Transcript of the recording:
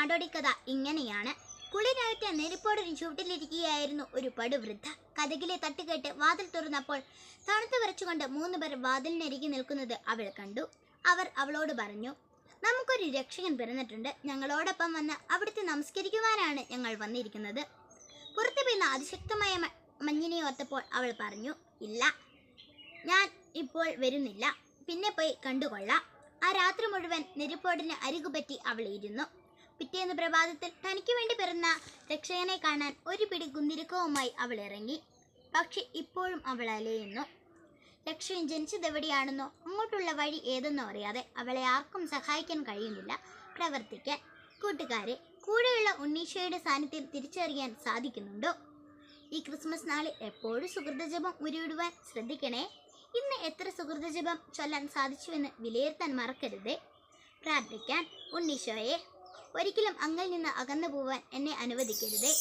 നാടോടിക്കഥ ഇങ്ങനെയാണ്. കുളിരാഴ്ച നെരുപ്പോടൊരു ചുവട്ടിലിരിക്കുകയായിരുന്നു ഒരു പടുവൃദ്ധ. കതകിലെ തട്ടുകേട്ട് വാതിൽ തുറന്നപ്പോൾ തണുത്തു വിറച്ചുകൊണ്ട് 3 പേർ വാതിലിനരികെ നിൽക്കുന്നത് അവൾ കണ്ടു. അവർ അവളോട് പറഞ്ഞു, നമുക്കൊരു രക്ഷകൻ പിറന്നിട്ടുണ്ട്. ഞങ്ങളോടൊപ്പം വന്ന് അവിടുത്തെ നമസ്കരിക്കുവാനാണ് ഞങ്ങൾ വന്നിരിക്കുന്നത്. പുറത്തു പെയ്യുന്ന അതിശക്തമായ മഞ്ഞിനെ ഓർത്തപ്പോൾ അവൾ പറഞ്ഞു, ഇല്ല, ഞാൻ ഇപ്പോൾ വരുന്നില്ല, പിന്നെ പോയി കണ്ടുകൊള്ളാം. ആ രാത്രി മുഴുവൻ നെരുപ്പോടിന് അരികുപറ്റി അവൾ ഇരുന്നു. പിറ്റേന്ന് പ്രഭാതത്തിൽ തനിക്ക് വേണ്ടി പിറന്ന രക്ഷകനെ കാണാൻ ഒരു പിടി കുന്തിരിക്കവുമായി അവൾ ഇറങ്ങി. പക്ഷെ ഇപ്പോഴും അവൾ അലയുന്നു. രക്ഷകൻ ജനിച്ചതെവിടെയാണെന്നോ അങ്ങോട്ടുള്ള വഴി ഏതെന്നോ അറിയാതെ അവളെ ആർക്കും സഹായിക്കാൻ കഴിയുന്നില്ല പ്രവർത്തിക്കാൻ. കൂട്ടുകാരെ, കൂടെയുള്ള ഉണ്ണീശോയുടെ സാന്നിധ്യം തിരിച്ചറിയാൻ സാധിക്കുന്നുണ്ടോ? ഈ ക്രിസ്മസ് നാളിൽ എപ്പോഴും സുഹൃതജപം ഉരുവിടുവാൻ ശ്രദ്ധിക്കണേ. ഇന്ന് എത്ര സുഹൃതജപം ചൊല്ലാൻ സാധിച്ചുവെന്ന് വിലയിരുത്താൻ മറക്കരുതേ. പ്രാർത്ഥിക്കാൻ. ഉണ്ണീശോയെ, ഒരിക്കലും അങ്ങിൽ നിന്ന് അകന്നു പോവാൻ എന്നെ അനുവദിക്കരുതേ.